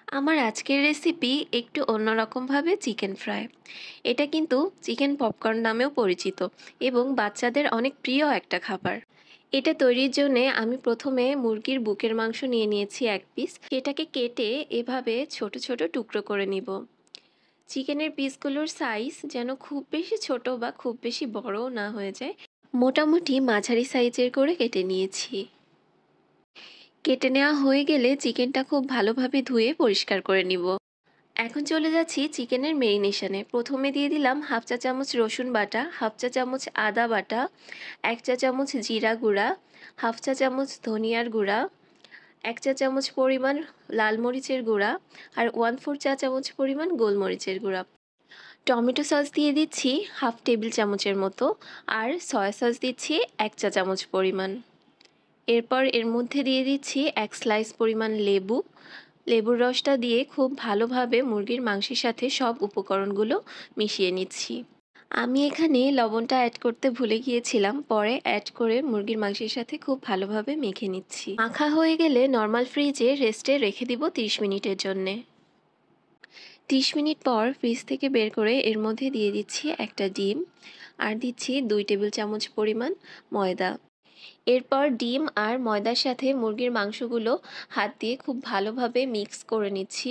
আমার আজকের রেসিপি একটু অন্যরকমভাবে চিকেন ফ্রাই। এটা কিন্তু চিকেন পপকর্ন নামেও পরিচিত এবং বাচ্চাদের অনেক প্রিয় একটা খাবার। এটা তৈরির জন্যে আমি প্রথমে মুরগির বুকের মাংস নিয়ে নিয়েছি 1 পিস। সেটাকে কেটে এভাবে ছোট ছোট টুকরো করে নিব। চিকেনের পিসগুলোর সাইজ যেন খুব বেশি ছোট বা খুব বেশি বড়ও না হয়ে যায়, মোটামুটি মাঝারি সাইজের করে কেটে নিয়েছি। কেটে নেওয়া হয়ে গেলে চিকেনটা খুব ভালোভাবে ধুয়ে পরিষ্কার করে নিব। এখন চলে যাচ্ছি চিকেনের মেরিনেশনে। প্রথমে দিয়ে দিলাম হাফ চা চামচ রসুন বাটা, হাফ চা চামচ আদা বাটা, 1 চা চামচ জিরা গুঁড়া, হাফ চা চামচ ধনিয়ার গুঁড়া, 1 চা চামচ পরিমাণ লাল মরিচের গুঁড়া আর 1/4 চা চামচ পরিমাণ গোলমরিচের গুঁড়া। টমেটো সস দিয়ে দিচ্ছি হাফ টেবিল চামচের মতো আর সয়া সস দিচ্ছি 1 চা চামচ পরিমাণ। এরপর এর মধ্যে দিয়ে দিচ্ছি 1 স্লাইস পরিমাণ লেবু। লেবুর রসটা দিয়ে খুব ভালোভাবে মুরগির মাংসের সাথে সব উপকরণগুলো মিশিয়ে নিচ্ছি। আমি এখানে লবণটা অ্যাড করতে ভুলে গিয়েছিলাম, পরে অ্যাড করে মুরগির মাংসের সাথে খুব ভালোভাবে মেখে নিচ্ছি। মাখা হয়ে গেলে নর্মাল ফ্রিজে রেস্টে রেখে দিব 30 মিনিটের জন্যে। 30 মিনিট পর ফ্রিজ থেকে বের করে এর মধ্যে দিয়ে দিচ্ছি একটা ডিম আর দিচ্ছি 2 টেবিল চামচ পরিমাণ ময়দা। এরপর ডিম আর ময়দার সাথে মুরগির মাংসগুলো হাত দিয়ে খুব ভালোভাবে মিক্স করে নিচ্ছি।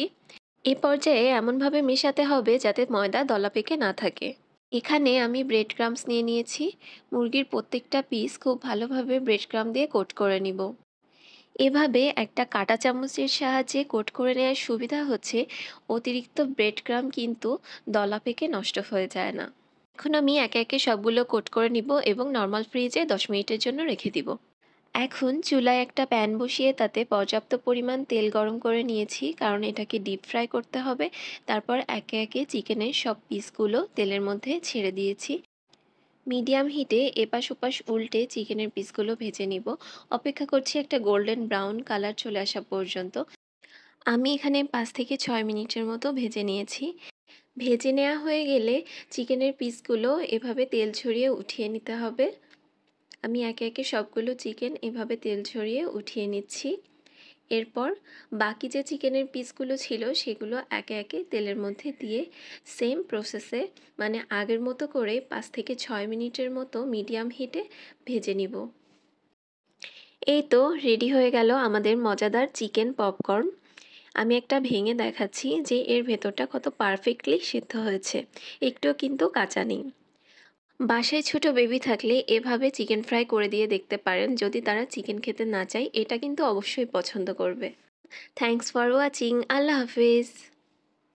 এ পর্যায়ে এমনভাবে মেশাতে হবে যাতে ময়দা দলা পেকে না থাকে। এখানে আমি ব্রেড ক্রাম্বস নিয়ে নিয়েছি। মুরগির প্রত্যেকটা পিস খুব ভালোভাবে ব্রেড ক্রাম্ব দিয়ে কোট করে নিব। এভাবে একটা কাঁটা চামচের সাহায্যে কোট করে নেওয়ার সুবিধা হচ্ছে অতিরিক্ত ব্রেড ক্রাম্ব কিন্তু দলা পেকে নষ্ট হয়ে যায় না। এখন আমি একে একে সবগুলো কোট করে নিব এবং নর্মাল ফ্রিজে 10 মিনিটের জন্য রেখে দিব। এখন চুলায় একটা প্যান বসিয়ে তাতে পর্যাপ্ত পরিমাণ তেল গরম করে নিয়েছি, কারণ এটাকে ডিপ ফ্রাই করতে হবে। তারপর একে একে চিকেনের সব পিসগুলো তেলের মধ্যে ছেড়ে দিয়েছি। মিডিয়াম হিটে এপাশ ওপাশ উল্টে চিকেনের পিসগুলো ভেজে নিব। অপেক্ষা করছি একটা গোল্ডেন ব্রাউন কালার চলে আসা পর্যন্ত। আমি এখানে 5 থেকে 6 মিনিটের মতো ভেজে নিয়েছি। ভেজে নেওয়া হয়ে গেলে চিকেনের পিসগুলো এভাবে তেল ছড়িয়ে উঠিয়ে নিতে হবে। আমি একে একে সবগুলো চিকেন এভাবে তেল ছড়িয়ে উঠিয়ে নিচ্ছি। এরপর বাকি যে চিকেনের পিসগুলো ছিল সেগুলো একে একে তেলের মধ্যে দিয়ে সেম প্রসেসে, মানে আগের মতো করে 5 থেকে 6 মিনিটের মতো মিডিয়াম হিটে ভেজে নিব। এই তো রেডি হয়ে গেল আমাদের মজাদার চিকেন পপকর্ন। আমি একটা ভেঙে দেখাচ্ছি যে এর ভেতরটা কত পারফেক্টলি সিদ্ধ হয়েছে, একটুও কিন্তু কাঁচা নেই। বাসায় ছোট বেবি থাকলে এভাবে চিকেন ফ্রাই করে দিয়ে দেখতে পারেন, যদি তারা চিকেন খেতে না চায় এটা কিন্তু অবশ্যই পছন্দ করবে। Thanks for watching. Allah Hafiz.